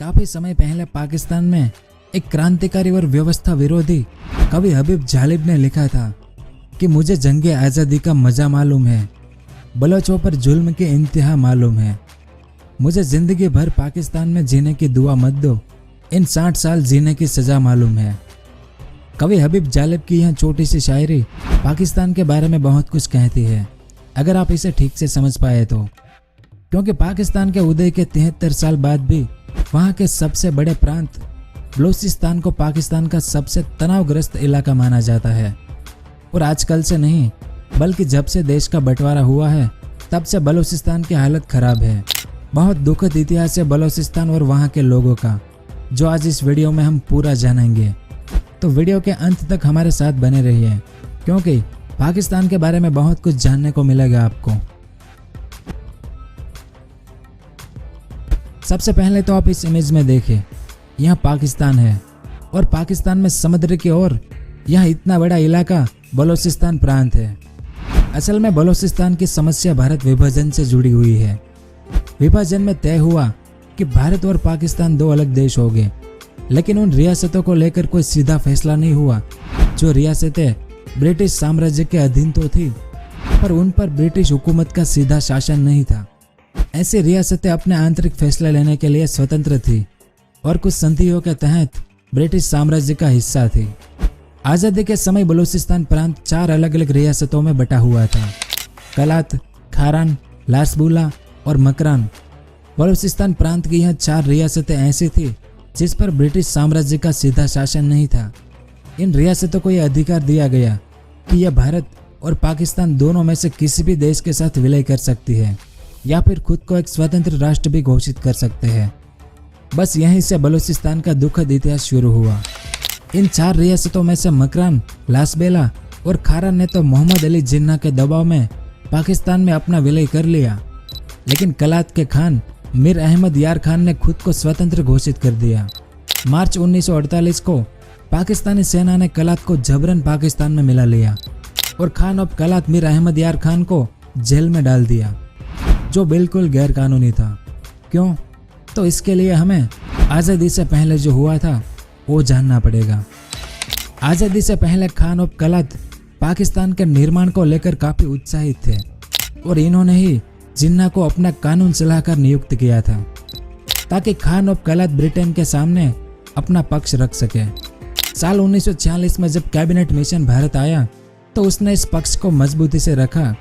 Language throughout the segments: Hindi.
काफी समय पहले पाकिस्तान में एक क्रांतिकारी और व्यवस्था विरोधी कवि हबीब जालिब ने लिखा था कि मुझे जंगे आज़ादी का मजा मालूम है, बलोचों पर जुल्म की इंतहा मालूम है। मुझे जिंदगी भर पाकिस्तान में जीने की दुआ मत दो, इन 60 साल जीने की सजा मालूम है। कवि हबीब जालिब की यह छोटी सी शायरी पाकिस्तान के बारे में बहुत कुछ कहती है, अगर आप इसे ठीक से समझ पाए तो। क्योंकि पाकिस्तान के उदय के 73 साल बाद भी वहाँ के सबसे बड़े प्रांत बलूचिस्तान को पाकिस्तान का सबसे तनावग्रस्त इलाका माना जाता है। और आजकल से नहीं, बल्कि जब से देश का बंटवारा हुआ है तब से बलूचिस्तान की हालत खराब है। बहुत दुखद इतिहास है बलूचिस्तान और वहाँ के लोगों का, जो आज इस वीडियो में हम पूरा जानेंगे। तो वीडियो के अंत तक हमारे साथ बने रहिए, क्योंकि पाकिस्तान के बारे में बहुत कुछ जानने को मिलेगा आपको। सबसे पहले तो आप इस इमेज में देखें, यह पाकिस्तान है और पाकिस्तान में समुद्र की ओर यह इतना बड़ा इलाका बलूचिस्तान प्रांत है। असल में बलूचिस्तान की समस्या भारत विभाजन से जुड़ी हुई है। विभाजन में तय हुआ कि भारत और पाकिस्तान दो अलग देश हो गए, लेकिन उन रियासतों को लेकर कोई सीधा फैसला नहीं हुआ। जो रियासतें ब्रिटिश साम्राज्य के अधीन तो थी, पर उन पर ब्रिटिश हुकूमत का सीधा शासन नहीं था। ऐसी रियासतें अपने आंतरिक फैसले लेने के लिए स्वतंत्र थी और कुछ संधियों के तहत ब्रिटिश साम्राज्य का हिस्सा थी। आज़ादी के समय बलूचिस्तान प्रांत 4 अलग अलग रियासतों में बटा हुआ था: कलात, खारान, लासबुला और मकरान। बलूचिस्तान प्रांत की यह 4 रियासतें ऐसी थी जिस पर ब्रिटिश साम्राज्य का सीधा शासन नहीं था। इन रियासतों को यह अधिकार दिया गया कि यह भारत और पाकिस्तान दोनों में से किसी भी देश के साथ विलय कर सकती है या फिर खुद को एक स्वतंत्र राष्ट्र भी घोषित कर सकते हैं। बस यहीं से बलूचिस्तान का दुखद इतिहास शुरू हुआ। इन 4 रियासतों में से मकरान, लासबेला और खारान ने तो मोहम्मद अली जिन्ना के दबाव में पाकिस्तान में अपना विलय कर लिया, लेकिन कलात के खान मीर अहमद यार खान ने खुद को स्वतंत्र घोषित कर दिया। मार्च 1948 को पाकिस्तानी सेना ने कलात को जबरन पाकिस्तान में मिला लिया और खान ऑफ कलात मीर अहमद यार खान को जेल में डाल दिया, जो बिल्कुल गैरकानूनी था। क्यों? तो इसके लिए हमें आज़ादी से पहले जो हुआ था वो जानना पड़ेगा। आज़ादी से पहले खान ऑफ कलात पाकिस्तान के निर्माण को लेकर काफ़ी उत्साहित थे और इन्होंने ही जिन्ना को अपना कानून सलाहकार नियुक्त किया था, ताकि खान ऑफ कलात ब्रिटेन के सामने अपना पक्ष रख सके। साल 1946 में जब कैबिनेट मिशन भारत आया तो उसने इस पक्ष को मजबूती से रखा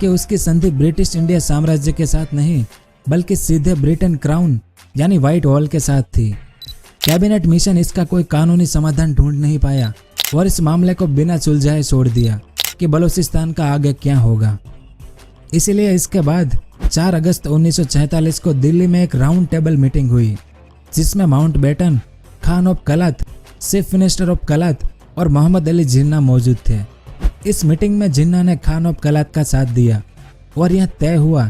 कि उसकी संधि ब्रिटिश इंडिया साम्राज्य के साथ नहीं, बल्कि सीधे ब्रिटेन क्राउन यानी व्हाइट हॉल के साथ थी। कैबिनेट मिशन इसका कोई कानूनी समाधान ढूंढ नहीं पाया और इस मामले को बिना सुलझाए छोड़ दिया कि बलूचिस्तान का आगे क्या होगा। इसीलिए इसके बाद 4 अगस्त 1946 को दिल्ली में एक राउंड टेबल मीटिंग हुई, जिसमें Mountbatten, Khan of Kalat, chief minister of कलात और मोहम्मद अली जिन्ना मौजूद थे। इस मीटिंग में जिन्ना ने खान ऑफ कलात का साथ दिया और यह तय हुआ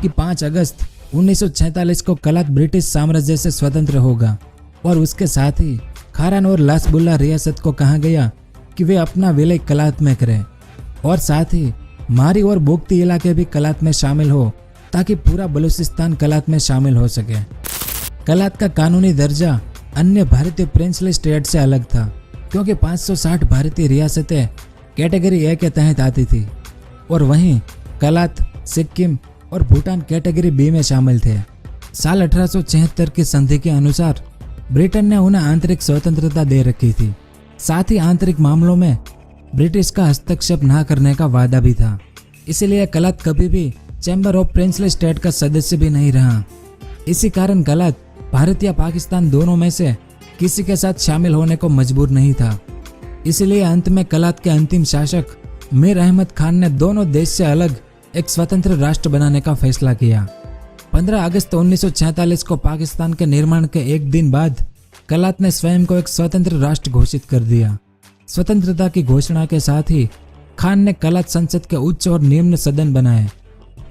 कि 5 अगस्त 1946 को कलात ब्रिटिश साम्राज्य से स्वतंत्र होगा और उसके साथ ही खारान और लासबुल्ला रियासत को कहा गया कि वे अपना विलय कलात में करें और साथ ही मारी और बोगती इलाके भी कलात में शामिल हो, ताकि पूरा बलूचिस्तान कलात में शामिल हो सके। कलात का कानूनी दर्जा अन्य भारतीय प्रिंसली स्टेट से अलग था, क्योंकि 560 भारतीय रियासतें कैटेगरी ए के तहत आती थी और वहीं कलात, सिक्किम और भूटान कैटेगरी बी में शामिल थे। साल 1876 की संधि के अनुसार ब्रिटेन ने उन्हें आंतरिक स्वतंत्रता दे रखी थी, साथ ही आंतरिक मामलों में ब्रिटिश का हस्तक्षेप न करने का वादा भी था। इसलिए कलात कभी भी चैम्बर ऑफ प्रिंसली स्टेट का सदस्य भी नहीं रहा। इसी कारण कलात भारत या पाकिस्तान दोनों में से किसी के साथ शामिल होने को मजबूर नहीं था। इसलिए अंत में कलात के अंतिम शासक मीर अहमद खान ने दोनों देश से अलग एक स्वतंत्र राष्ट्र बनाने का फैसला किया। 15 अगस्त 1946 को पाकिस्तान के निर्माण के एक दिन बाद कलात ने स्वयं को एक स्वतंत्र राष्ट्र घोषित कर दिया। स्वतंत्रता की घोषणा के साथ ही खान ने कलात संसद के उच्च और निम्न सदन बनाए।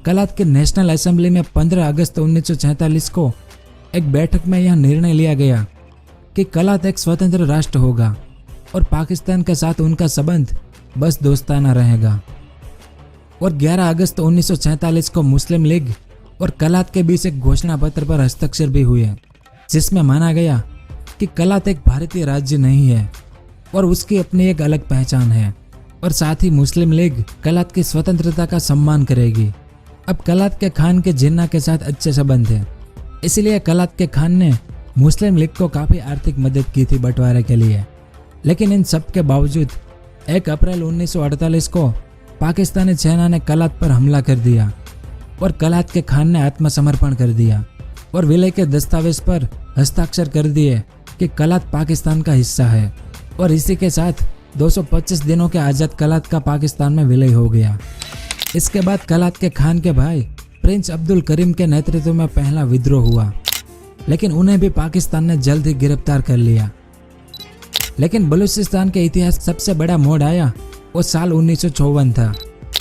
कलात के नेशनल असेंबली में 15 अगस्त 1946 को एक बैठक में यह निर्णय लिया गया कि कलात एक स्वतंत्र राष्ट्र होगा और पाकिस्तान के साथ उनका संबंध बस दोस्ताना रहेगा। और 11 अगस्त 1947 को मुस्लिम लीग और कलात के बीच एक घोषणा पत्र पर हस्ताक्षर भी हुए। जिसमें माना गया कि कलात एक भारतीय राज्य नहीं है और उसकी अपनी एक अलग पहचान है और साथ ही मुस्लिम लीग कलात की स्वतंत्रता का सम्मान करेगी। अब कलात के खान के जिन्ना के साथ अच्छे संबंध थे, इसलिए कलात के खान ने मुस्लिम लीग को काफ़ी आर्थिक मदद की थी बंटवारे के लिए। लेकिन इन सब के बावजूद 1 अप्रैल 1948 को पाकिस्तानी सेना ने कलात पर हमला कर दिया और कलात के खान ने आत्मसमर्पण कर दिया और विलय के दस्तावेज पर हस्ताक्षर कर दिए कि कलात पाकिस्तान का हिस्सा है और इसी के साथ 225 दिनों के आज़ाद कलात का पाकिस्तान में विलय हो गया। इसके बाद कलात के खान के भाई प्रिंस अब्दुल करीम के नेतृत्व में पहला विद्रोह हुआ, लेकिन उन्हें भी पाकिस्तान ने जल्द ही गिरफ्तार कर लिया। लेकिन बलूचिस्तान के इतिहास सबसे बड़ा मोड़ आया वो साल 1954 था,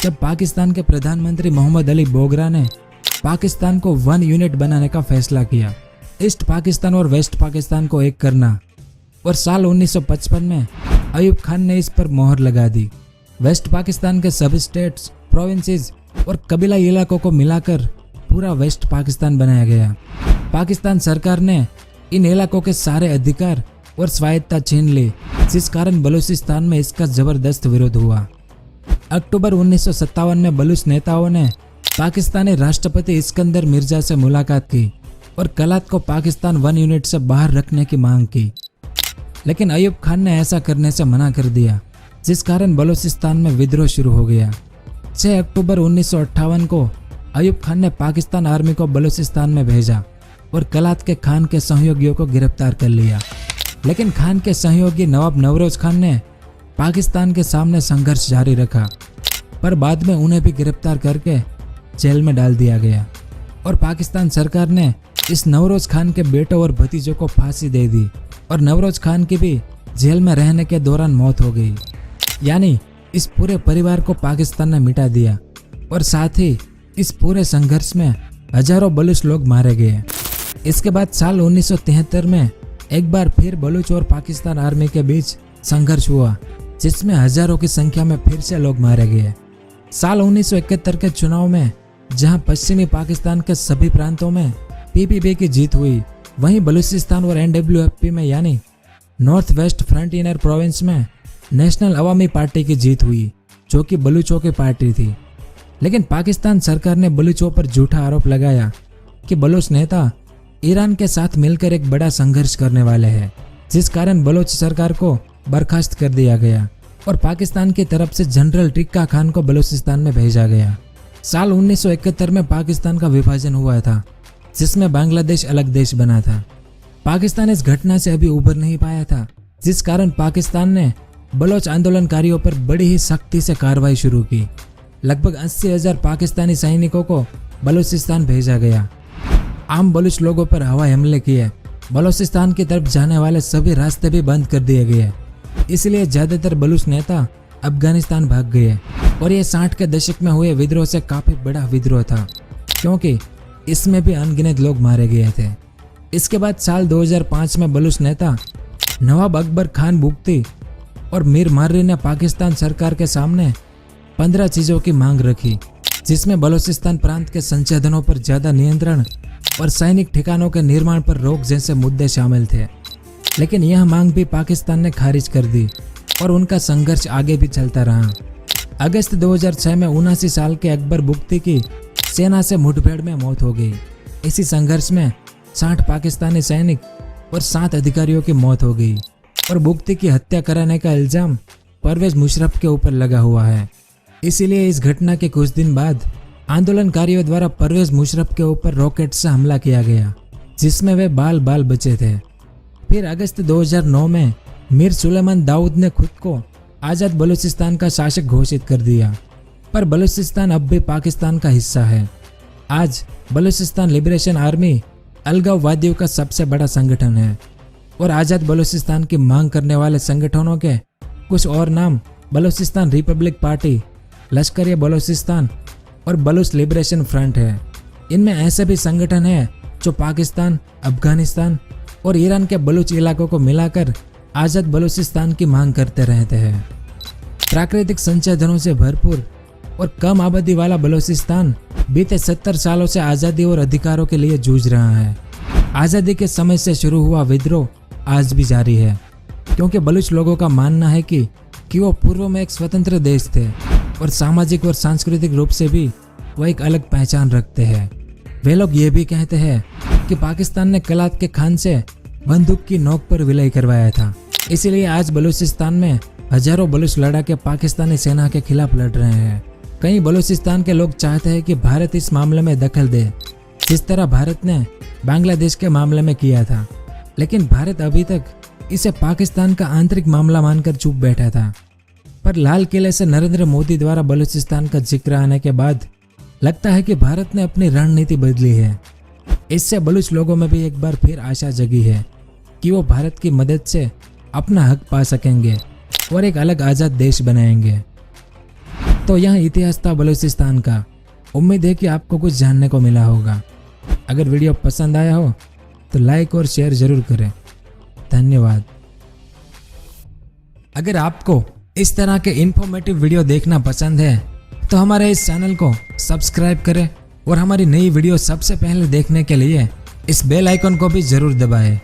जब पाकिस्तान के प्रधानमंत्री मोहम्मद अली बोगरा ने पाकिस्तान को 1 यूनिट बनाने का फैसला किया, ईस्ट पाकिस्तान और वेस्ट पाकिस्तान को एक करना। और साल 1955 में अयूब खान ने इस पर मोहर लगा दी। वेस्ट पाकिस्तान के सभी स्टेट्स, प्रोविंसेस और कबीला इलाकों को मिलाकर पूरा वेस्ट पाकिस्तान बनाया गया। पाकिस्तान सरकार ने इन इलाकों के सारे अधिकार और स्वायत्तता छीन ली, जिस कारण बलूचिस्तान में इसका जबरदस्त विरोध हुआ। अक्टूबर 1957 में बलूच नेताओं ने पाकिस्तानी राष्ट्रपति इस्कंदर मिर्जा से मुलाकात की और कलात को पाकिस्तान 1 यूनिट से बाहर रखने की मांग की, लेकिन अयूब खान ने ऐसा करने से मना कर दिया, जिस कारण बलूचिस्तान में विद्रोह शुरू हो गया। 6 अक्टूबर 1958 को अयूब खान ने पाकिस्तान आर्मी को बलूचिस्तान में भेजा और कलात के खान के सहयोगियों को गिरफ्तार कर लिया। लेकिन खान के सहयोगी नवाब नवरोज खान ने पाकिस्तान के सामने संघर्ष जारी रखा, पर बाद में उन्हें भी गिरफ्तार करके जेल में डाल दिया गया और पाकिस्तान सरकार ने इस नवरोज खान के बेटों और भतीजों को फांसी दे दी और नवरोज खान की भी जेल में रहने के दौरान मौत हो गई। यानी इस पूरे परिवार को पाकिस्तान ने मिटा दिया और साथ ही इस पूरे संघर्ष में हजारों बलूच लोग मारे गए। इसके बाद साल 1973 में एक बार फिर बलूच और पाकिस्तान आर्मी के बीच संघर्ष हुआ, जिसमें हजारों की संख्या में फिर से लोग मारे गए। साल 1971 के चुनाव में जहां पश्चिमी पाकिस्तान के सभी प्रांतों में पीपीपी की जीत हुई, वहीं बलूचिस्तान और एनडब्ल्यूएफपी में यानी नॉर्थ वेस्ट फ्रंटियर प्रोविंस में नेशनल अवामी पार्टी की जीत हुई, जो कि बलूचों की पार्टी थी। लेकिन पाकिस्तान सरकार ने बलूचों पर झूठा आरोप लगाया कि बलूच नेता ईरान के साथ मिलकर एक बड़ा संघर्ष करने वाले हैं, जिस कारण बलूच सरकार को बर्खास्त कर दिया गया और पाकिस्तान की तरफ से जनरल टिक्का खान को बलूचिस्तान में भेजा गया। साल 1971 में पाकिस्तान का विभाजन हुआ था, जिसमें बांग्लादेश अलग देश बना था। पाकिस्तान इस घटना से अभी उबर नहीं पाया था, जिस कारण पाकिस्तान ने बलोच आंदोलनकारियों पर बड़ी ही सख्ती से कार्रवाई शुरू की। लगभग 80,000 पाकिस्तानी सैनिकों को बलूचिस्तान भेजा गया। आम बलूच लोगों पर हवाई हमले किए। बलूचिस्तान की तरफ जाने वाले सभी रास्ते भी बंद कर दिए गए, इसलिए ज्यादातर बलूच नेता अफगानिस्तान भाग गए और ये 60 के दशक में हुए विद्रोह से काफी बड़ा विद्रोह था, क्योंकि इसमें भी अनगिनत लोग मारे गए थे। इसके बाद साल 2005 में बलूच नेता नवाब अकबर खान बुगती और मीर मार्री ने पाकिस्तान सरकार के सामने 15 चीज़ों की मांग रखी, जिसमें बलूचिस्तान प्रांत के संसाधनों पर ज़्यादा नियंत्रण और सैनिक ठिकानों के निर्माण पर रोक जैसे मुद्दे शामिल थे। लेकिन यह मांग भी पाकिस्तान ने खारिज कर दी और उनका संघर्ष आगे भी चलता रहा। अगस्त 2006 में 79 साल के अकबर बुगती की सेना से मुठभेड़ में मौत हो गई। इसी संघर्ष में 60 पाकिस्तानी सैनिक और 7 अधिकारियों की मौत हो गई और बुगती की हत्या कराने का इल्जाम परवेज मुशर्रफ के ऊपर लगा हुआ है। इसीलिए इस घटना के कुछ दिन बाद आंदोलनकारियों द्वारा परवेज मुशर्रफ के ऊपर रॉकेट से हमला किया गया, जिसमें वे बाल बाल बचे थे। फिर अगस्त 2009 में मीर सुलेमान दाऊद ने खुद को आज़ाद बलूचिस्तान का शासक घोषित कर दिया, पर बलूचिस्तान अब भी पाकिस्तान का हिस्सा है। आज बलूचिस्तान लिबरेशन आर्मी अलगाववादियों का सबसे बड़ा संगठन है और आज़ाद बलूचिस्तान की मांग करने वाले संगठनों के कुछ और नाम बलूचिस्तान रिपब्लिक पार्टी, लश्कर बलूचिस्तान और बलूच लिबरेशन फ्रंट है। इनमें ऐसे भी संगठन हैं जो पाकिस्तान, अफगानिस्तान और ईरान के बलूच इलाकों को मिलाकर आज़ाद बलूचिस्तान की मांग करते रहते हैं। प्राकृतिक संसाधनों से भरपूर और कम आबादी वाला बलूचिस्तान बीते 70 सालों से आज़ादी और अधिकारों के लिए जूझ रहा है। आज़ादी के समय से शुरू हुआ विद्रोह आज भी जारी है, क्योंकि बलूच लोगों का मानना है कि वो पूर्व में एक स्वतंत्र देश थे और सामाजिक और सांस्कृतिक रूप से भी वो एक अलग पहचान रखते हैं। वे लोग ये भी कहते हैं कि पाकिस्तान ने कलात के खान से बंदूक की नोक पर विलय करवाया था। इसीलिए आज बलूचिस्तान में हजारों बलूच लड़ाके पाकिस्तानी सेना के खिलाफ लड़ रहे हैं। कई बलूचिस्तान के लोग चाहते हैं कि भारत इस मामले में दखल दे, जिस तरह भारत ने बांग्लादेश के मामले में किया था, लेकिन भारत अभी तक इसे पाकिस्तान का आंतरिक मामला मानकर चुप बैठा था। पर लाल किले से नरेंद्र मोदी द्वारा बलूचिस्तान का जिक्र आने के बाद लगता है कि भारत ने अपनी रणनीति बदली है। इससे बलूच लोगों में भी एक बार फिर आशा जगी है कि वो भारत की मदद से अपना हक पा सकेंगे और एक अलग आज़ाद देश बनाएंगे। तो यह इतिहास था बलूचिस्तान का। उम्मीद है कि आपको कुछ जानने को मिला होगा। अगर वीडियो पसंद आया हो तो लाइक और शेयर जरूर करें। धन्यवाद। अगर आपको इस तरह के इंफॉर्मेटिव वीडियो देखना पसंद है तो हमारे इस चैनल को सब्सक्राइब करें और हमारी नई वीडियो सबसे पहले देखने के लिए इस बेल आइकन को भी जरूर दबाएं।